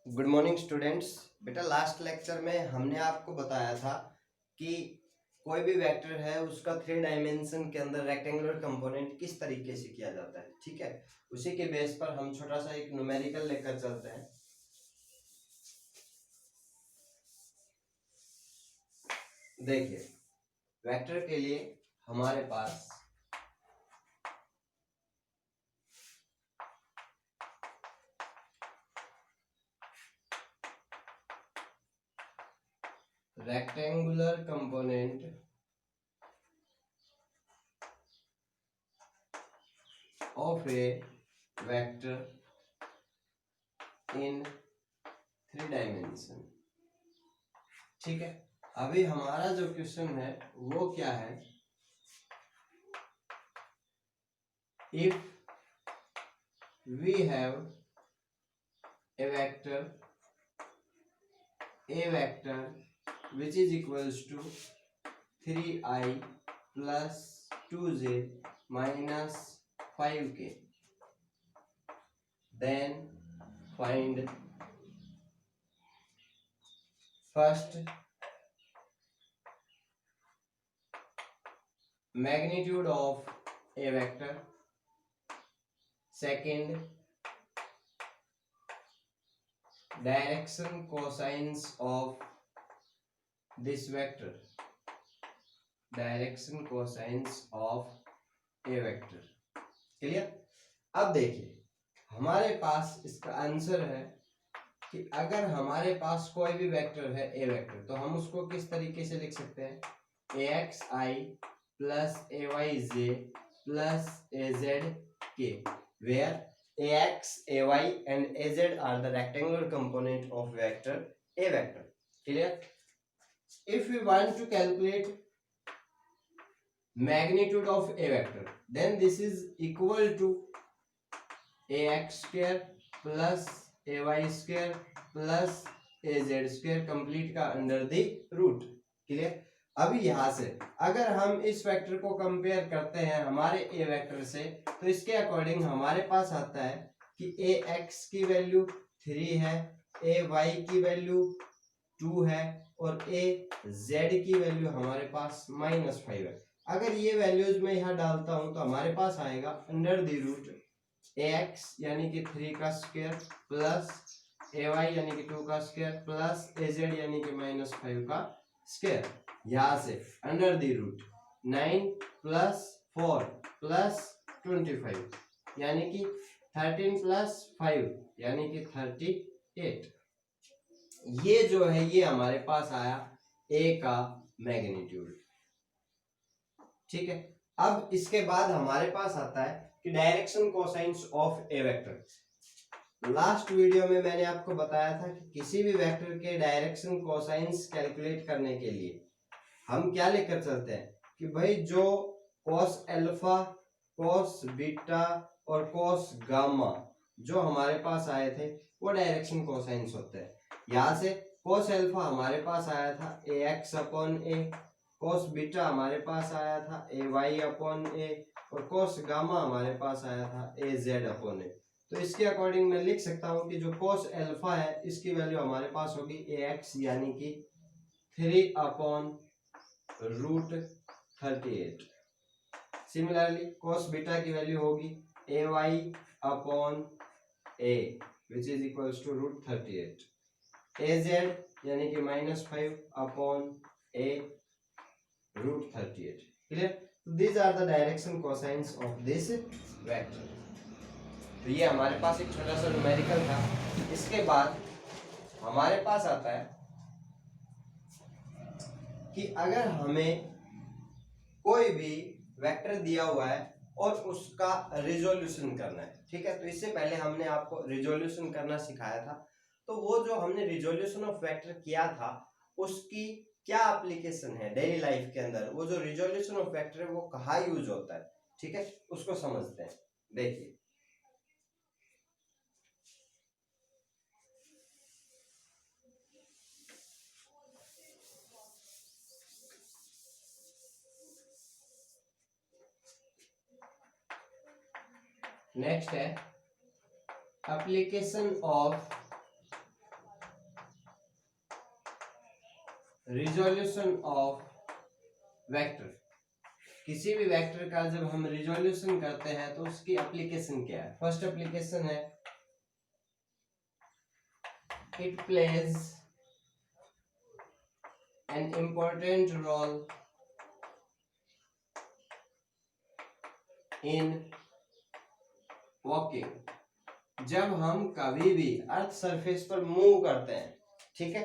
Good morning students. बेटा last lecture में हमने आपको बताया था कि कोई भी वेक्टर है उसका 3 डायमेंशन के अंदर रेक्टेंगुलर कंपोनेंट किस तरीके से किया जाता है। ठीक है, उसी के बेस पर हम छोटा सा एक न्यूमेरिकल लेकर चलते हैं। देखिए, वेक्टर के लिए हमारे पास rectangular component of a vector in 3 dimension. ठीक है, अभी हमारा जो क्वेश्चन है वो क्या है, if we have a vector which is equals to 3i plus 2j minus 5k, then find first magnitude of a vector, second direction cosines of this vector, direction cosines of a vector। Clear. अब देखिए हमारे पास इसका answer है कि अगर हमारे पास कोई भी वेक्टर है ए वेक्टर, तो हम उसको किस तरीके से लिख सकते हैं, A X I plus A Y J plus A Z K, where A X A Y and A Z are the rectangular component of vector A vector. Clear. If we want to calculate magnitude of a vector, then this is equal to ax square plus ay square plus az square complete का under the root. Clear. अभी यहां से अगर हम इस vector को compare करते हैं हमारे ए वेक्टर से, तो इसके अकॉर्डिंग हमारे पास आता है कि ए एक्स की वैल्यू 3 है, ए वाई की वैल्यू 2 है और ए जेड की वैल्यू हमारे पास -5 है। अगर ये वैल्यूज मैं यहाँ डालता हूं तो हमारे पास आएगा under the root A X यानी कि 3 का स्क्वायर प्लस ए वाई यानी कि 2 का स्क्वायर प्लस ए जेड यानी कि -5 का स्क्वायर। यहाँ से under the root 9 plus 4 plus 25 यानी कि 13 प्लस 5 यानी कि 38। ये जो है ये हमारे पास आया ए का मैग्नीट्यूड। ठीक है, अब इसके बाद हमारे पास आता है कि direction cosines of a vector. Last video में मैंने आपको बताया था कि किसी भी वेक्टर के डायरेक्शन कोसाइंस कैलकुलेट करने के लिए हम क्या लेकर चलते हैं कि भाई जो cos अल्फा, cos बीटा और cos गामा जो हमारे पास आए थे वो डायरेक्शन कोसाइंस होते हैं। यहाँ से cos अल्फा हमारे पास आया था ए एक्स अपॉन ए, cos बीटा हमारे पास आया था ए वाई अपॉन ए और cos गामा हमारे पास आया था ए जेड अपॉन ए। तो इसके अकॉर्डिंग मैं लिख सकता हूँ कि जो cos अल्फा है इसकी वैल्यू हमारे पास होगी ए एक्स यानी कि 3 upon root 38। Similarly cos beta की वैल्यू होगी A y upon A which is equals to root 38। A z यानी कि -5 upon A root 38। Clear. These are the direction cosines of this vector. तो ये हमारे पास एक छोटा सा न्यूमेरिकल था। इसके बाद हमारे पास आता है कि अगर हमें कोई भी वेक्टर दिया हुआ है और उसका रिजोल्यूशन करना है, ठीक है, तो इससे पहले हमने आपको रिजोल्यूशन करना सिखाया था। तो वो जो हमने रिजोल्यूशन ऑफ वेक्टर किया था उसकी क्या एप्लीकेशन है डेली लाइफ के अंदर, वो जो रिजोल्यूशन ऑफ वेक्टर है वो कहाँ यूज होता है, ठीक है, उसको समझते हैं। देखिए नेक्स्ट है application of resolution of vector, किसी भी वेक्टर का जब हम रिजोल्यूशन करते हैं तो उसकी एप्लीकेशन क्या है। फर्स्ट एप्लीकेशन है it plays an important role in walking. जब हम कभी भी अर्थ सरफेस पर मूव करते हैं, ठीक है,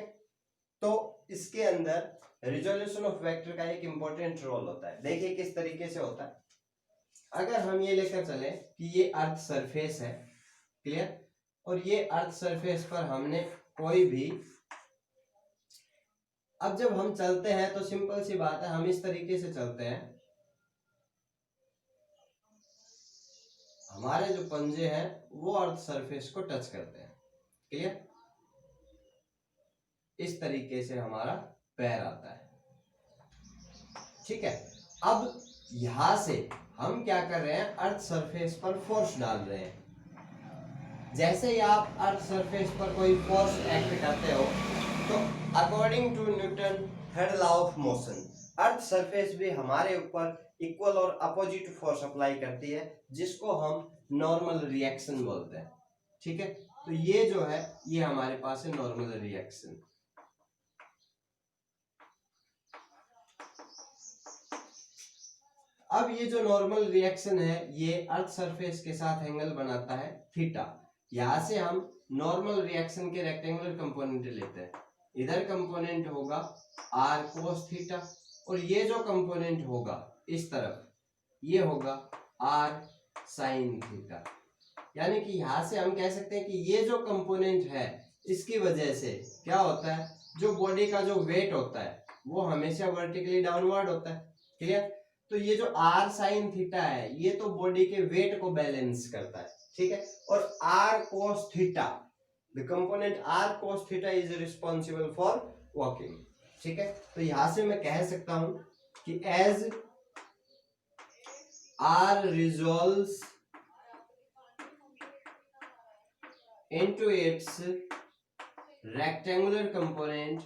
तो इसके अंदर रिजोल्यूशन ऑफ वेक्टर का एक इंपॉर्टेंट रोल होता है। देखिए किस तरीके से होता है। अगर हम ये लेकर चले कि ये अर्थ सरफेस है, क्लियर, और ये अर्थ सरफेस पर हमने कोई भी, अब जब हम चलते हैं तो सिंपल सी बात है, हम इस तरीके से चलते हैं, हमारे जो पंजे हैं वो अर्थ सरफेस को टच करते हैं, क्लियर, इस तरीके से हमारा पैर आता है, ठीक है। अब यहां से हम क्या कर रहे हैं, अर्थ सरफेस पर फोर्स डाल रहे हैं। जैसे ही आप अर्थ सरफेस पर कोई फोर्स एक्ट करते हो तो according to Newton third law of motion, earth surface भी हमारे ऊपर इक्वल और अपोजिट फोर्स अप्लाई करती है, जिसको हम नॉर्मल रिएक्शन बोलते हैं, ठीक है। तो ये जो है ये हमारे पास है नॉर्मल रिएक्शन। अब ये जो नॉर्मल रिएक्शन है ये अर्थ सरफेस के साथ एंगल बनाता है थीटा। यहां से हम नॉर्मल रिएक्शन के रेक्टेंगुलर कंपोनेंट लेते हैं। इधर कंपोनेंट होगा आर कोस थीटा और ये जो कंपोनेंट होगा इस तरफ ये होगा आर साइन थीटा। यानी कि यहां से हम कह सकते हैं कि ये जो कंपोनेंट है इसकी वजह से क्या होता है, जो बॉडी का जो वेट होता है वो हमेशा वर्टिकली डाउनवर्ड होता है, क्लियर। तो ये जो आर साइन थीटा है ये तो बॉडी के वेट को बैलेंस करता है, ठीक है। और R cos theta, the component R cos theta is responsible for walking, ठीक है। तो यहां से मैं कह सकता हूं कि as R resolves into its rectangular component,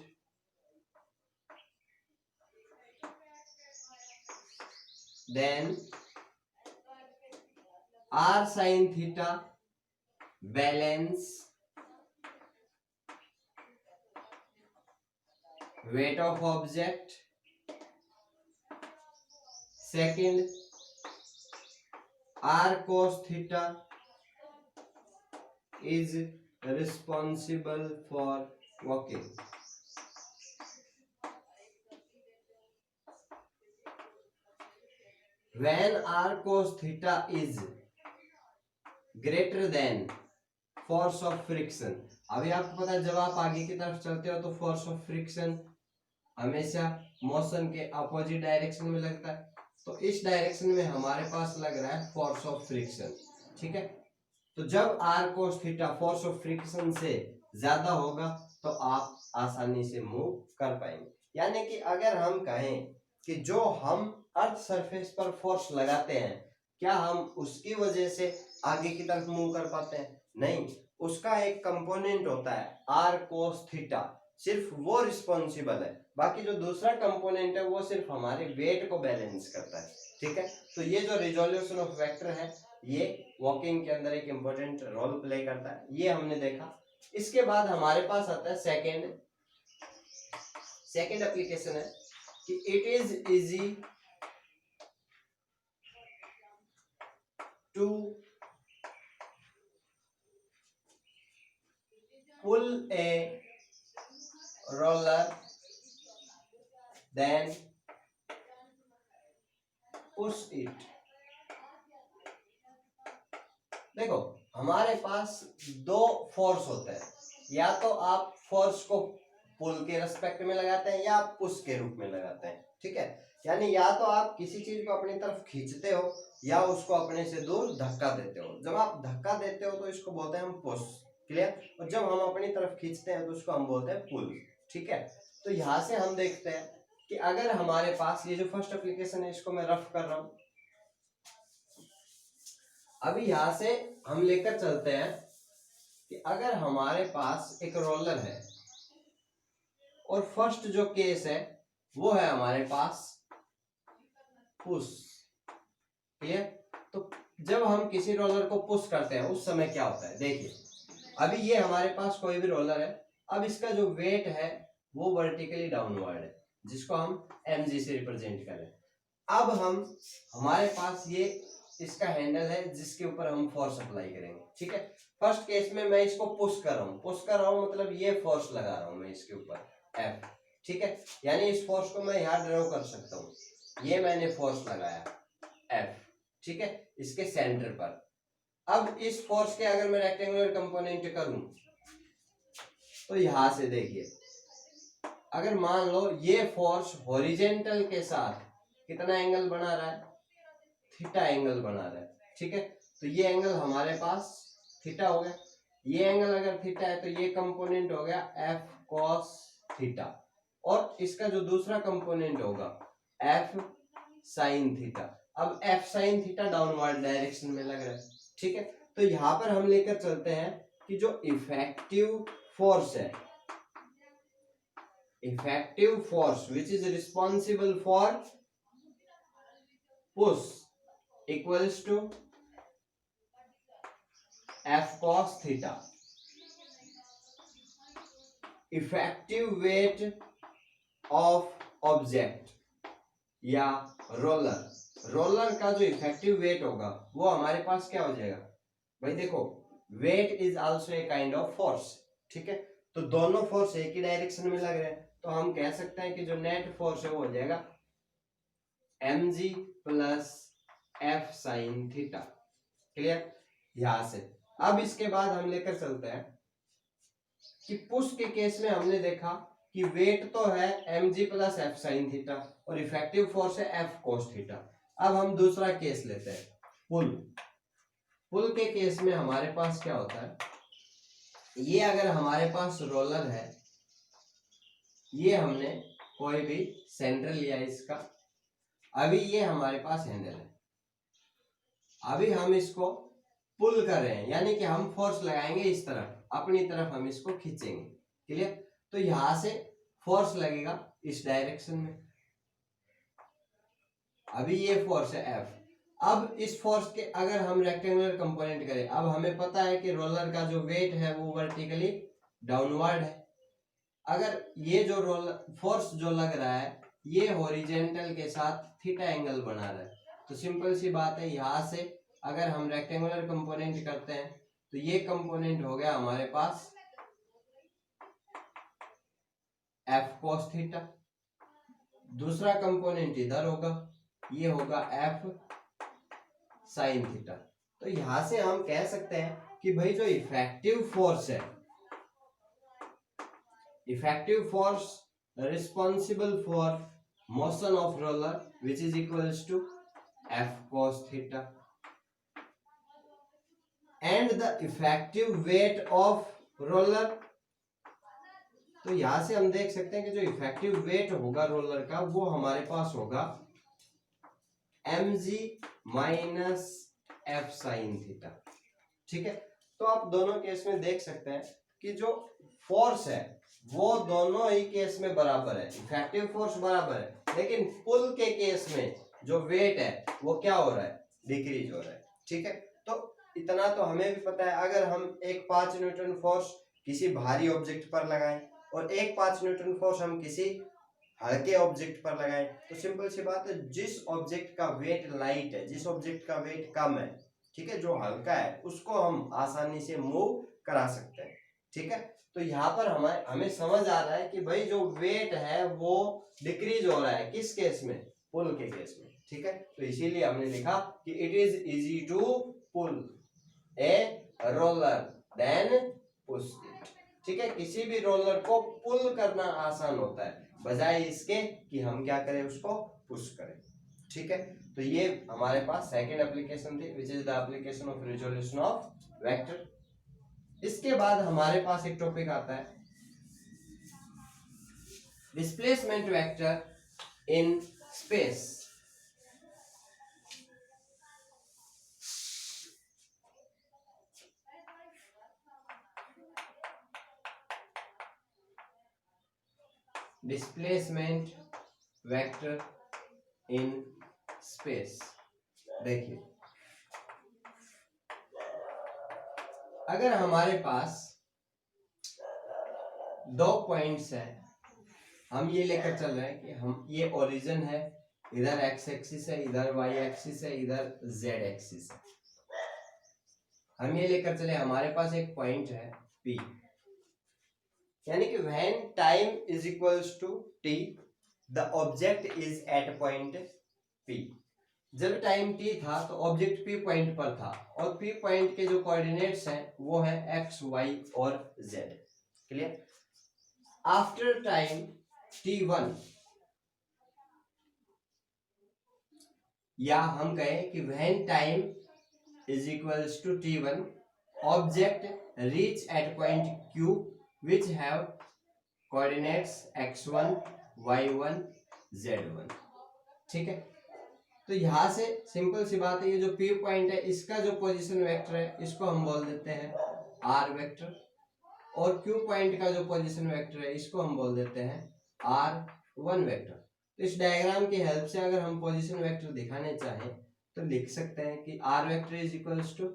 then r sin theta balance weight of object, second r cos theta is responsible for walking. When r cos theta is greater than force of friction, अभी आपको पता है जब आप आगे की तरफ चलते हो तो फोर्स ऑफ फ्रिक्शन हमेशा मोशन के अपोजिट डायरेक्शन में लगता है, तो इस डायरेक्शन में हमारे पास लग रहा है फोर्स ऑफ फ्रिक्शन, ठीक है। तो जब r cos theta force of friction से ज्यादा होगा तो आप आसानी से मूव कर पाएंगे। यानी कि अगर हम कहें कि जो हम अर्थ सरफेस पर फोर्स लगाते हैं क्या हम उसकी वजह से आगे की तरफ मूव कर पाते हैं? नहीं, उसका एक कंपोनेंट होता है r cos थीटा, सिर्फ वो रिस्पॉन्सिबल है, बाकी जो दूसरा कंपोनेंट है वो सिर्फ हमारे वेट को बैलेंस करता है, ठीक है। तो ये जो रिजोल्यूशन ऑफ वेक्टर है ये वॉकिंग के अंदर एक इंपॉर्टेंट रोल प्ले करता है, ये हमने देखा। इसके बाद हमारे पास आता है सेकेंड एप्लीकेशन है कि it is easy to pull a roller then push it. देखो हमारे पास दो फोर्स होते हैं, या तो आप फोर्स को पुल के रेस्पेक्ट में लगाते हैं या आप पुश के रूप में लगाते हैं, ठीक है। यानी या तो आप किसी चीज को अपनी तरफ खींचते हो या उसको अपने से दूर धक्का देते हो। जब आप धक्का देते हो तो इसको बोलते हैं हम पुश, क्लियर, और जब हम अपनी तरफ खींचते हैं तो उसको हम बोलते हैं पुल, ठीक है। तो यहां से हम देखते हैं कि अगर हमारे पास ये जो फर्स्ट एप्लीकेशन है इसको मैं रफ कर रहा हूं, अभी यहां से हम लेकर चलते हैं कि अगर हमारे पास एक रोलर है और फर्स्ट जो केस है वो है हमारे पास पुश। क्लियर? तो जब हम किसी रोलर को पुश करते हैं उस समय क्या होता है, देखिए अभी ये हमारे पास कोई भी रोलर है, अब इसका जो वेट है वो वर्टिकली डाउनवर्ड है, जिसको हम mg से रिप्रेजेंट करें। अब हमारे पास ये इसका हैंडल है जिसके ऊपर हम फोर्स अप्लाई करेंगे। ठीक है, फर्स्ट केस में मैं इसको पुश कर रहा हूँ, मतलब ये फोर्स लगा रहा हूँ मैं इसके ऊपर F। ठीक है, यानी इस फोर्स को मैं यहाँ ड्रॉ कर सकता हूँ, ये मैंने फोर्स लगाया F। ठीक है, इसके सेंटर पर। अब इस फोर्स के अगर मैं रेक्टेंगुलर कंपोनेंट करूं तो यहां से देखिए, अगर मान लो ये फोर्स हॉरिजेंटल के साथ कितना एंगल बना रहा है, थीटा एंगल बना रहा है। ठीक है, तो ये एंगल हमारे पास थीटा हो गया, ये एंगल अगर थीटा है तो ये कंपोनेंट हो गया F cos थीटा, और इसका जो दूसरा कंपोनेंट होगा F sin थीटा। अब F sin theta downward direction में लग रहा है। ठीक है, तो यहां पर हम लेकर चलते हैं कि जो इफेक्टिव फोर्स है, effective force which is responsible for push equals to F cos theta. Effective weight of object या रोलर का जो इफेक्टिव वेट होगा वो हमारे पास क्या हो जाएगा भाई, देखो weight is also a kind of force. ठीक है, तो दोनों फोर्स एक ही डायरेक्शन में लग रहे हैं, तो हम कह सकते हैं कि जो नेट फोर्स है वो हो जाएगा mg plus F sin theta. Clear? यहां से अब इसके बाद हम लेकर चलते हैं कि पुश के केस में हमने देखा कि वेट तो है mg plus F sin theta और इफेक्टिव फोर्स है F cos थीटा। अब हम दूसरा केस लेते हैं, पुल के केस में हमारे पास क्या होता है, ये अगर हमारे पास रोलर है, ये हमने कोई भी सेंटर लिया इसका, अभी ये हमारे पास हैंडल है, अभी हम इसको पुल कर रहे हैं, यानी कि हम फोर्स लगाएंगे इस तरफ, अपनी तरफ हम इसको खींचेंगे। क्लियर? तो यहां से फोर्स लगेगा इस डायरेक्शन में, अभी ये फोर्स है F। अब इस फोर्स के अगर हम रेक्टेंगुलर कंपोनेंट करें, अब हमें पता है कि रोलर का जो वेट है वो वर्टिकली डाउनवर्ड है। अगर ये जो रोलर फोर्स जो लग रहा है ये हॉरिजेंटल के साथ थीटा एंगल बना रहा है, तो सिंपल सी बात है, यहां से अगर हम रेक्टेंगुलर कंपोनेंट करते हैं तो ये कंपोनेंट हो गया हमारे पास F cos थीटा, दूसरा कंपोनेंट इधर होगा, ये होगा F sin थीटा। तो यहां से हम कह सकते हैं कि भाई जो इफेक्टिव फोर्स है, effective force responsible for motion of roller which is equals to F cos theta and the effective weight of roller. तो यहां से हम देख सकते हैं कि जो इफेक्टिव वेट होगा रोलर का वो हमारे पास होगा mg minus F sin theta. ठीक है, तो आप दोनों केस में देख सकते हैं कि जो फोर्स है वो दोनों ही केस में बराबर है, इफेक्टिव फोर्स बराबर है, लेकिन पुल के केस में जो वेट है वो क्या हो रहा है, डिक्रीज हो रहा है। ठीक है, तो इतना तो हमें भी पता है, अगर हम एक 5 न्यूटन फोर्स किसी भारी ऑब्जेक्ट पर लगाएं और एक 5 न्यूटन फोर्स हम किसी हल्के ऑब्जेक्ट पर लगाएं, तो सिंपल सी बात है, जिस ऑब्जेक्ट का वेट लाइट है, जिस ऑब्जेक्ट का वेट कम है, ठीक है, जो हल्का है, उसको हम आसानी से मूव करा सकते हैं। ठीक है, तो यहाँ पर हमें समझ आ रहा है कि भाई जो वेट है वो डिक्रीज हो रहा है, किस केस में, पुल के केस में। ठीक है, तो इसीलिए हमने लिखा कि it is easy to pull a roller then push it. ठीक है, किसी भी रोलर को पुल करना आसान होता है बजाय इसके कि हम क्या करें, उसको पुश करें। ठीक है, तो ये हमारे पास सेकंड एप्लीकेशन थी which is the application of resolution of vector. इसके बाद हमारे पास एक टॉपिक आता है displacement vector in space. Displacement vector in space. देखिए, अगर हमारे पास दो पॉइंट्स है, हम ये लेकर चल रहे हैं कि हम ये ओरिजिन है, इधर एक्स एक्सिस है, इधर वाई एक्सिस है, इधर जेड एक्सिस है। हम ये लेकर चले हमारे पास एक पॉइंट है P, यानी कि when time is equals to t the object is at point P। जब टाइम t था तो ऑब्जेक्ट P पॉइंट पर था और P पॉइंट के जो कोऑर्डिनेट्स हैं वो है x, y और z। Clear? After time t1, या हम कहें कि when time is equals to t1, object reach at point q which have coordinates x1, y1, z1। ठीक है, तो यहां से सिंपल सी बात है, ये जो p पॉइंट है इसका जो पोजीशन वेक्टर है इसको हम बोल देते हैं r वेक्टर, और q पॉइंट का जो पोजीशन वेक्टर है इसको हम बोल देते हैं r1 वेक्टर। तो इस डायग्राम की हेल्प से अगर हम पोजीशन वेक्टर दिखाने चाहें तो लिख सकते हैं कि r vector is equals to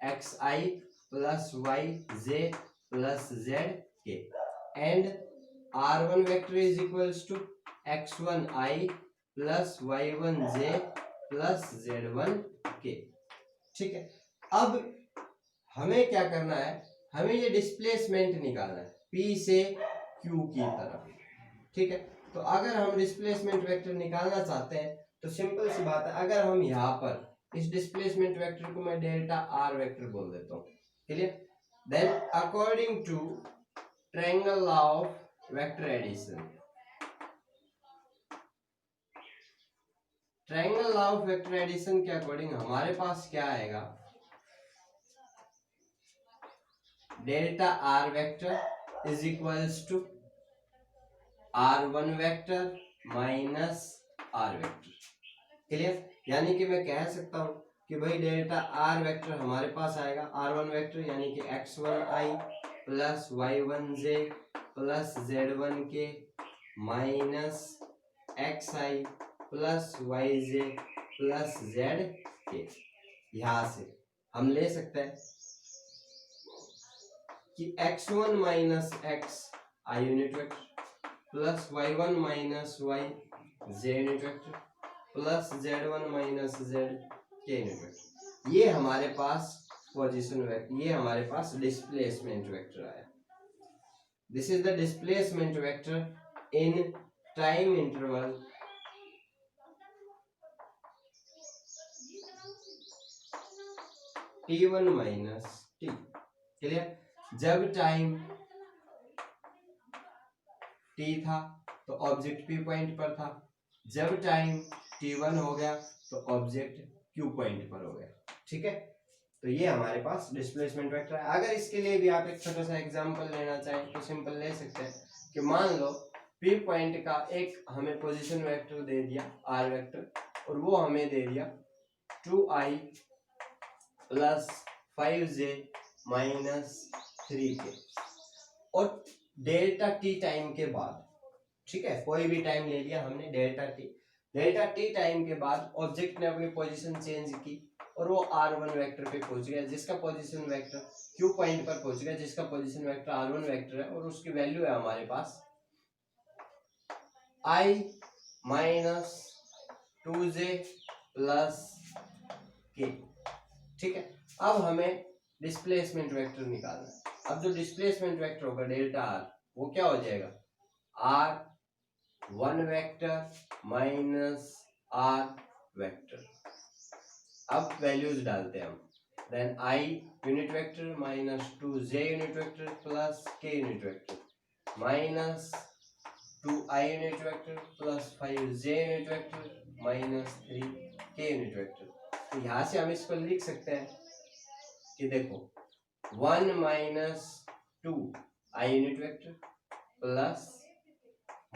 x I plus y J plus z k, and r1 vector is equals to x1 i plus y1 j plus z1 k. ठीक है, अब हमें क्या करना है, हमें ये डिस्प्लेसमेंट निकालना है P से Q की तरफ। ठीक है, तो अगर हम डिस्प्लेसमेंट वेक्टर निकालना चाहते हैं तो सिंपल सी बात है, अगर हम यहाँ पर इस डिस्प्लेसमेंट वेक्टर को मैं डेल्टा आर वेक्टर बोल देता हूँ। Clear? Then according to triangle law of vector addition, triangle law of vector addition के अकॉर्डिंग हमारे पास क्या आएगा, delta r vector is equals to r1 vector minus r vector. Clear? यानी कि मैं कह सकता हूं कि भाई डेल्टा r वेक्टर हमारे पास आएगा r1 वेक्टर यानी कि x1i plus y1j plus z1k minus xi plus yj plus zk। यहां से हम ले सकते हैं कि x1 minus x i unit vector plus y1 minus y j unit vector plus z1 minus z k unit vector. ये हमारे पास position vector, ये हमारे पास डिस्प्लेसमेंट वेक्टर आया। This is the displacement vector in time interval t1 minus t। Clear? जब time t था तो object p point पर था, जब टाइम t1 हो गया तो ऑब्जेक्ट q पॉइंट पर हो गया। ठीक है, तो ये हमारे पास डिस्प्लेसमेंट वेक्टर है। अगर इसके लिए भी आप एक छोटा सा एग्जांपल लेना चाहें तो सिंपल ले सकते हैं कि मान लो p पॉइंट का एक हमें पोजीशन वेक्टर दे दिया r वेक्टर, और वो हमें दे दिया 2i plus 5j minus 3k, और डेल्टा टी टाइम के बाद, ठीक है, कोई भी टाइम ले लिया हमने डेल्टा टी टाइम के बाद ऑब्जेक्ट ने अपनी पोजीशन चेंज की और वो r1 वेक्टर पे पहुंच गया, जिसका पोजीशन वेक्टर q पॉइंट पर पहुंच गया, जिसका पोजीशन वेक्टर r1 वेक्टर है, और उसकी वैल्यू है हमारे पास i minus 2j plus k। ठीक है, अब हमें डिस्प्लेसमेंट वेक्टर निकालना है। अब जो डिस्प्लेसमेंट वेक्टर होगा डेल्टा r, वो क्या हो जाएगा, r1 vector minus r vector. अब वैल्यूज डालते हैं हम, then i unit vector minus 2j unit vector plus k unit vector minus 2i unit vector plus 5j unit vector minus 3k unit vector. तो यहाँ से हम इसको लिख सकते हैं कि देखो 1 minus 2i unit vector plus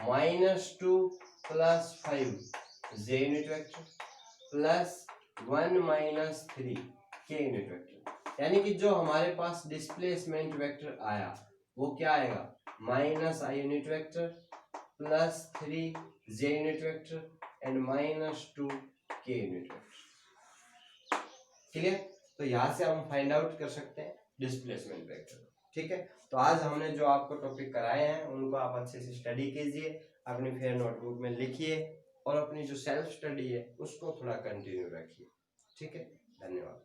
minus 2 plus 5j unit vector plus 1 minus 3k unit vector. यानी कि जो हमारे पास डिस्प्लेसमेंट वेक्टर आया वो क्या आएगा, minus i unit vector plus 3 J unit vector and minus 2 के यूनिट वेक्टर। क्लियर? तो यहाँ से हम फाइंड आउट कर सकते हैं डिस्प्लेसमेंट वेक्टर। ठीक है, तो आज हमने जो आपको टॉपिक कराए हैं उनको आप अच्छे से स्टडी कीजिए, अपनी फेयर नोटबुक में लिखिए और अपनी जो सेल्फ स्टडी है उसको थोड़ा कंटिन्यू रखिए। ठीक है, धन्यवाद।